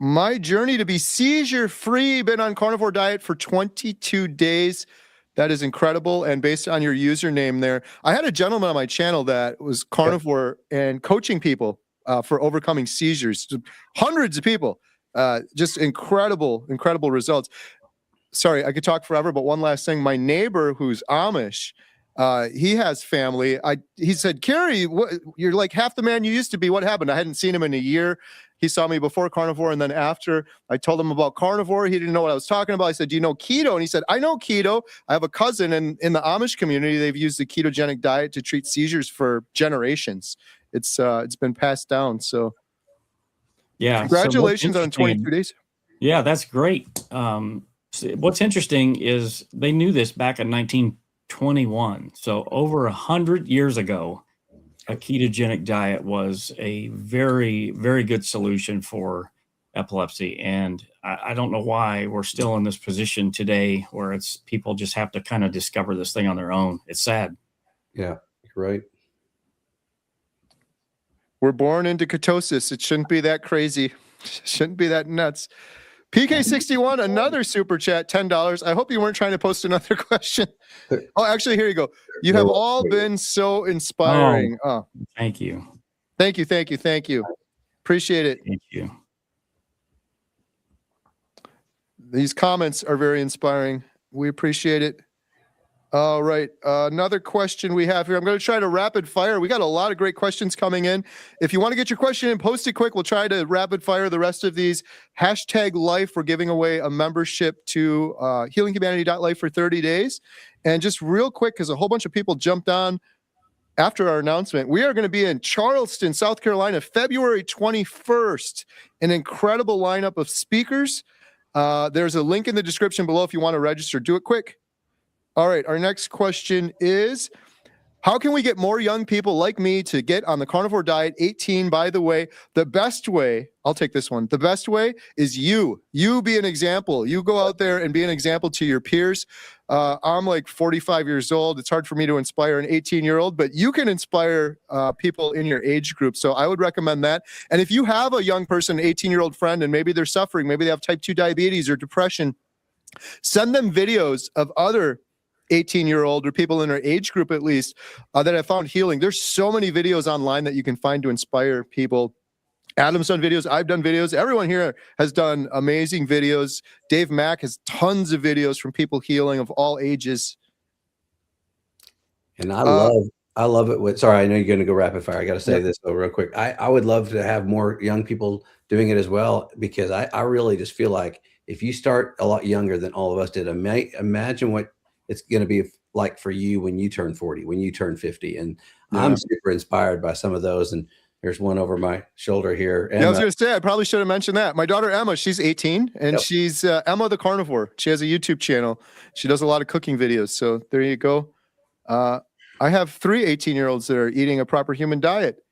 My journey to be seizure-free, been on carnivore diet for 22 days. That is incredible. And based on your username there, I had a gentleman on my channel that was carnivore and coaching people for overcoming seizures. Hundreds of people. Just incredible results. Sorry, I could talk forever, but one last thing. My neighbor who's Amish, He has family. He said, Kerry, you're like half the man you used to be. What happened? I hadn't seen him in a year. He saw me before Carnivore and then after. I told him about Carnivore. He didn't know what I was talking about. I said, do you know keto? And he said, I know keto. I have a cousin, and in the Amish community, they've used the ketogenic diet to treat seizures for generations. It's been passed down. So Yeah. congratulations on 22 days. Yeah, that's great. What's interesting is they knew this back in 1921. So over 100 years ago, a ketogenic diet was a very, very good solution for epilepsy. And I don't know why we're still in this position today where it's people just have to kind of discover this thing on their own. It's sad. Yeah, right. We're born into ketosis. It shouldn't be that crazy. Shouldn't be that nuts. PK61, another super chat, $10. I hope you weren't trying to post another question. Oh, actually, here you go. You have all been so inspiring. Oh, thank you. Thank you. Appreciate it. Thank you. These comments are very inspiring. We appreciate it. All right. Another question we have here. I'm going to try to rapid fire. We got a lot of great questions coming in. If you want to get your question in, post it quick. We'll try to rapid fire the rest of these. #life. We're giving away a membership to healinghumanity.life for 30 days. And just real quick, because a whole bunch of people jumped on after our announcement, we are going to be in Charleston, South Carolina, February 21st. An incredible lineup of speakers. There's a link in the description below if you want to register. Do it quick. All right, our next question is, how can we get more young people like me to get on the carnivore diet? 18, by the way. The best way, I'll take this one. The best way is you. You be an example. You go out there and be an example to your peers. I'm like 45 years old. It's hard for me to inspire an 18-year-old, but you can inspire people in your age group. So I would recommend that. And if you have a young person, an 18-year-old friend, and maybe they're suffering, maybe they have type 2 diabetes or depression, send them videos of other 18-year-old or people in our age group at least that have found healing. There's so many videos online that you can find to inspire people. Adam's done videos. I've done videos. Everyone here has done amazing videos. Dave Mack has tons of videos from people healing of all ages. And I love it. Sorry, I know you're going to go rapid fire. I got to say this though real quick. I would love to have more young people doing it as well, because I really just feel like if you start a lot younger than all of us did, imagine what it's going to be like for you when you turn 40, when you turn 50. And I'm super inspired by some of those. And there's one over my shoulder here. I was going to say, I probably should have mentioned that. My daughter, Emma, she's 18 and she's Emma the Carnivore. She has a YouTube channel. She does a lot of cooking videos. So there you go. I have 3 18-year-olds that are eating a proper human diet.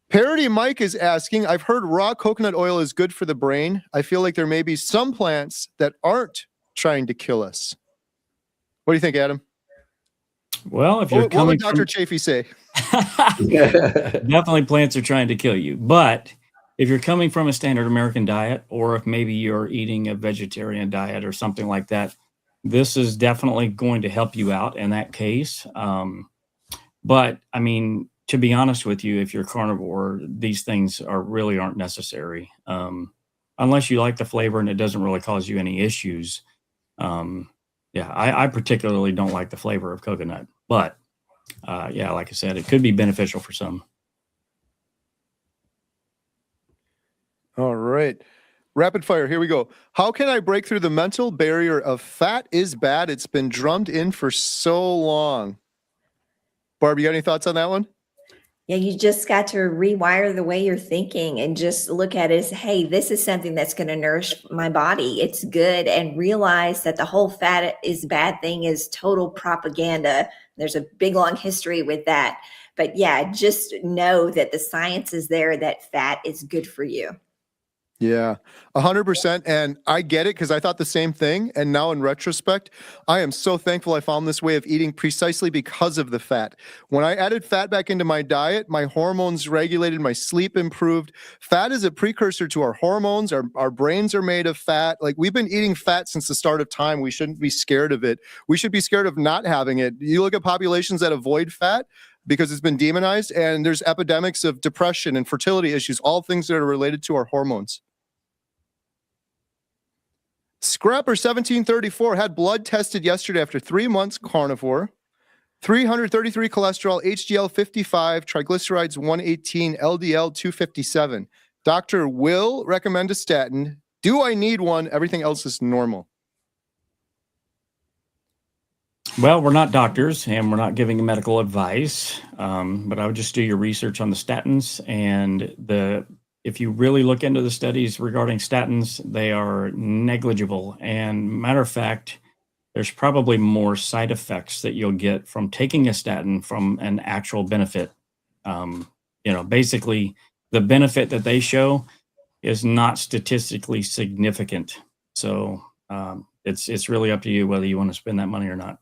Parody Mike is asking, I've heard raw coconut oil is good for the brain. I feel like there may be some plants that aren't trying to kill us. What do you think, Adam? Well, if you're what coming would Dr. Chafee say? Definitely plants are trying to kill you. But if you're coming from a standard American diet, or if maybe you're eating a vegetarian diet or something like that, this is definitely going to help you out in that case. But I mean, to be honest with you, if you're carnivore, these things really aren't necessary. Unless you like the flavor and it doesn't really cause you any issues. Yeah, I particularly don't like the flavor of coconut, but yeah, like I said, it could be beneficial for some. All right. Rapid fire. Here we go. How can I break through the mental barrier of fat is bad? It's been drummed in for so long. Barb, you got any thoughts on that one? Yeah, you just got to rewire the way you're thinking and just look at it as, hey, this is something that's going to nourish my body. It's good. And realize that the whole fat is bad thing is total propaganda. There's a big, long history with that. But yeah, just know that the science is there, that fat is good for you. Yeah, 100%. And I get it because I thought the same thing. And now in retrospect, I am so thankful I found this way of eating precisely because of the fat. When I added fat back into my diet, my hormones regulated, my sleep improved. Fat is a precursor to our hormones. Our brains are made of fat. Like, we've been eating fat since the start of time. We shouldn't be scared of it. We should be scared of not having it. You look at populations that avoid fat because it's been demonized, and there's epidemics of depression and fertility issues, all things that are related to our hormones. Scrapper 1734 had blood tested yesterday after 3 months carnivore. 333 cholesterol, HDL 55, triglycerides 118, LDL 257. Doctor will recommend a statin. Do I need one? Everything else is normal. Well, we're not doctors and we're not giving medical advice, but I would just do your research on the statins. And if you really look into the studies regarding statins, they are negligible. And matter of fact, there's probably more side effects that you'll get from taking a statin from an actual benefit. Basically, the benefit that they show is not statistically significant. So it's really up to you whether you want to spend that money or not.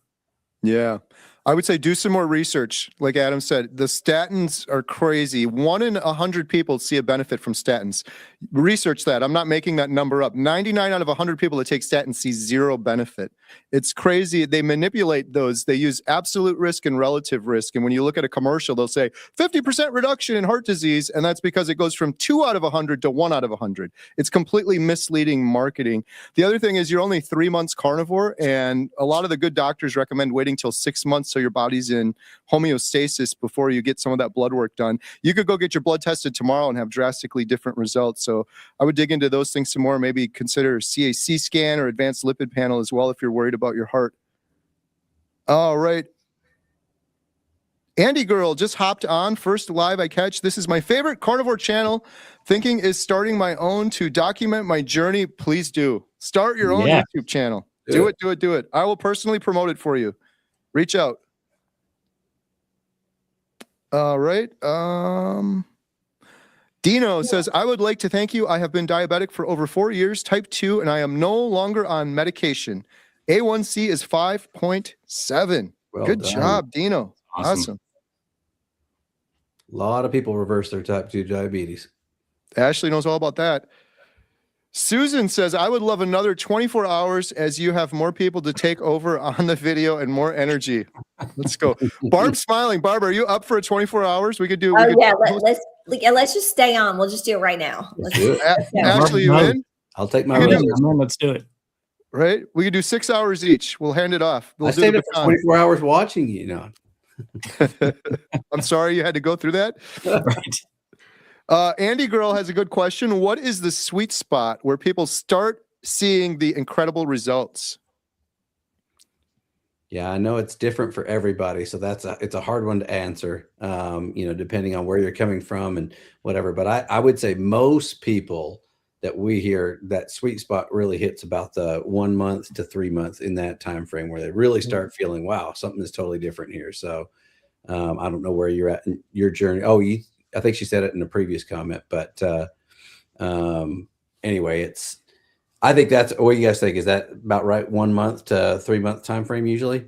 Yeah. I would say do some more research. Like Adam said, the statins are crazy. 1 in 100 people see a benefit from statins. Research that. I'm not making that number up. 99 out of 100 people that take statins see zero benefit. It's crazy. They manipulate those. They use absolute risk and relative risk. And when you look at a commercial, they'll say 50% reduction in heart disease. And that's because it goes from 2 out of 100 to 1 out of 100. It's completely misleading marketing. The other thing is you're only 3 months carnivore. And a lot of the good doctors recommend waiting till 6 months so your body's in homeostasis before you get some of that blood work done. You could go get your blood tested tomorrow and have drastically different results. So I would dig into those things some more. Maybe consider CAC scan or advanced lipid panel as well if you're worried about your heart. All right. Andy Girl just hopped on. First live I catch. This is my favorite carnivore channel. Thinking is starting my own to document my journey. Please do. Start your own YouTube channel. Do it. I will personally promote it for you. Reach out. All right. Dino says, I would like to thank you. I have been diabetic for over 4 years, type 2, and I am no longer on medication. A1C is 5.7. Good job, Dino. Awesome. A lot of people reverse their type 2 diabetes. Ashley knows all about that. Susan says, I would love another 24 hours as you have more people to take over on the video and more energy. Let's go. Barb's smiling. Barb, are you up for a 24 hours? We could do. Let's just stay on. We'll just do it right now. Let's do it. Ashley, you in? I'll take my Let's do it. Right? We could do 6 hours each. We'll hand it off. We'll I stayed up for 24 hours watching you know. I'm sorry you had to go through that. Right. Andy Girl has a good question. What is the sweet spot where people start seeing the incredible results? Yeah, I know it's different for everybody, so it's a hard one to answer. Depending on where you're coming from and whatever. But I would say most people that we hear, that sweet spot really hits about the 1 month to 3 months in that time frame where they really start feeling, wow, something is totally different here. So I don't know where you're at in your journey. I think she said it in a previous comment, but anyway, I think that's what you guys think. Is that about right? 1 month to 3 month time frame usually?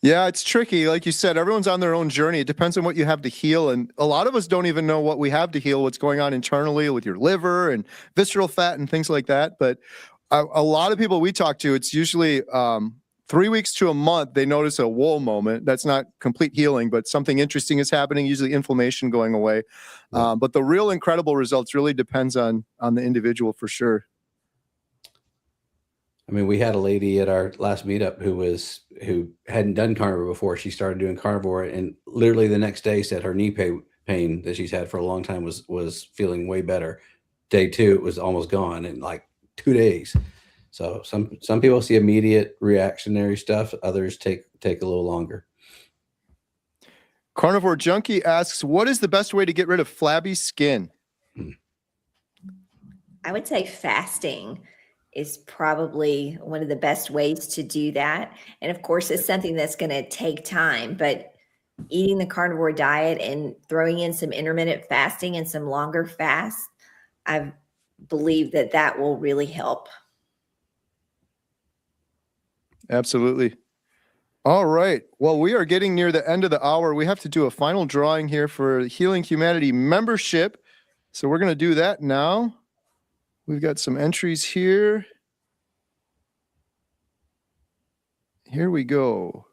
Yeah, it's tricky. Like you said, everyone's on their own journey. It depends on what you have to heal. And a lot of us don't even know what we have to heal, what's going on internally with your liver and visceral fat and things like that. But a lot of people we talk to, it's usually 3 weeks to a month, they notice a whoa moment. That's not complete healing, but something interesting is happening, usually inflammation going away. But the real incredible results really depends on the individual for sure. I mean, we had a lady at our last meetup who hadn't done carnivore before. She started doing carnivore and literally the next day said her knee pain that she's had for a long time was feeling way better. Day 2, it was almost gone in like 2 days. So some people see immediate reactionary stuff. Others take a little longer. Carnivore Junkie asks, what is the best way to get rid of flabby skin? I would say fasting is probably one of the best ways to do that. And of course, it's something that's going to take time, but eating the carnivore diet and throwing in some intermittent fasting and some longer fasts, I believe that will really help. Absolutely. All right. Well, we are getting near the end of the hour. We have to do a final drawing here for Healing Humanity membership. So we're going to do that now. We've got some entries here. Here we go.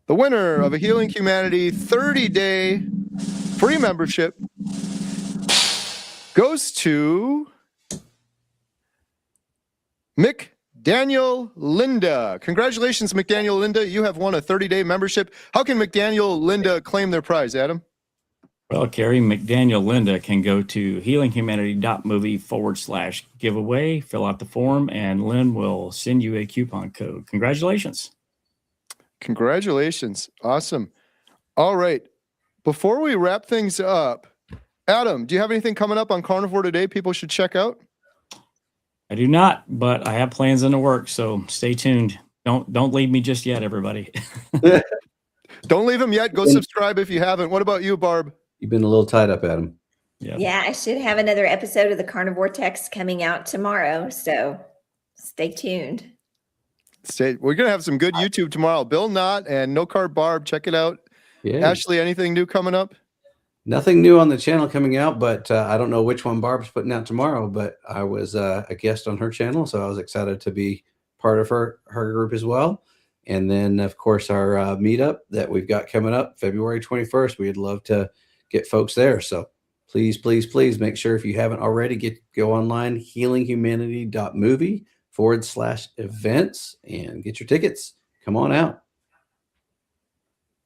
The winner of a Healing Humanity 30-day free membership goes to Mick McDaniel Linda. Congratulations, McDaniel Linda. You have won a 30-day membership. How can McDaniel Linda claim their prize, Adam? Well, Kerry, McDaniel Linda can go to healinghumanity.movie/giveaway, fill out the form, and Lynn will send you a coupon code. Congratulations. Congratulations. Awesome. All right. Before we wrap things up, Adam, do you have anything coming up on Carnivore today people should check out? I do not, but I have plans in the works, so stay tuned. Don't leave me just yet, everybody. Don't leave them yet. Go subscribe if you haven't. What about you, Barb? You've been a little tied up, Adam. Yeah. Yeah, I should have another episode of the Carnivore Text coming out tomorrow. So stay tuned. We're going to have some good YouTube tomorrow. Bill Knott and No Carb Barb. Check it out. Yeah. Ashley, anything new coming up? Nothing new on the channel coming out, but I don't know which one Barb's putting out tomorrow, but I was a guest on her channel, so I was excited to be part of her group as well. And then, of course, our meetup that we've got coming up February 21st. We'd love to get folks there. So please, please, please make sure if you haven't already, go online, healinghumanity.movie/events and get your tickets. Come on out.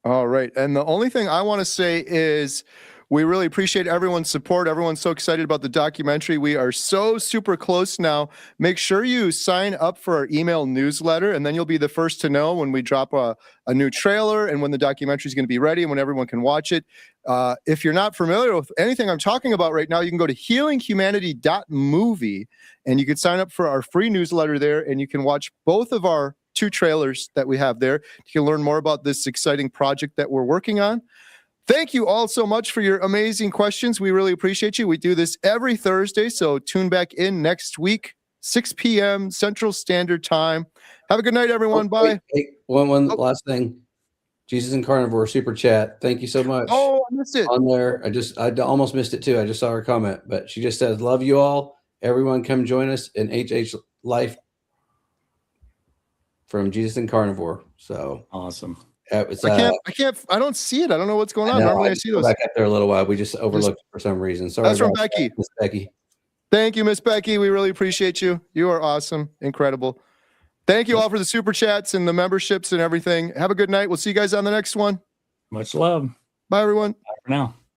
All right. And the only thing I want to say is we really appreciate everyone's support. Everyone's so excited about the documentary. We are so super close now. Make sure you sign up for our email newsletter, and then you'll be the first to know when we drop a new trailer and when the documentary is going to be ready and when everyone can watch it. If you're not familiar with anything I'm talking about right now, you can go to healinghumanity.movie, and you can sign up for our free newsletter there, and you can watch both of our 2 trailers that we have there. You can learn more about this exciting project that we're working on. Thank you all so much for your amazing questions. We really appreciate you. We do this every Thursday, so tune back in next week, 6 p.m. Central Standard Time. Have a good night, everyone. Bye. Hey, one last thing. Jesus and Carnivore super chat. Thank you so much. Oh, I missed it. On there, I almost missed it too. I just saw her comment, but she just says, "Love you all. Everyone, come join us in HH Life from Jesus and Carnivore." So Awesome. I don't see it. I don't know what's going on. Normally I see those. Back up there a little while. We just overlooked it for some reason. Sorry. That's from Becky. Miss Becky. Thank you, Miss Becky. We really appreciate you. You are awesome. Incredible. Thank you all for the super chats and the memberships and everything. Have a good night. We'll see you guys on the next one. Much love. Bye, everyone. Bye for now.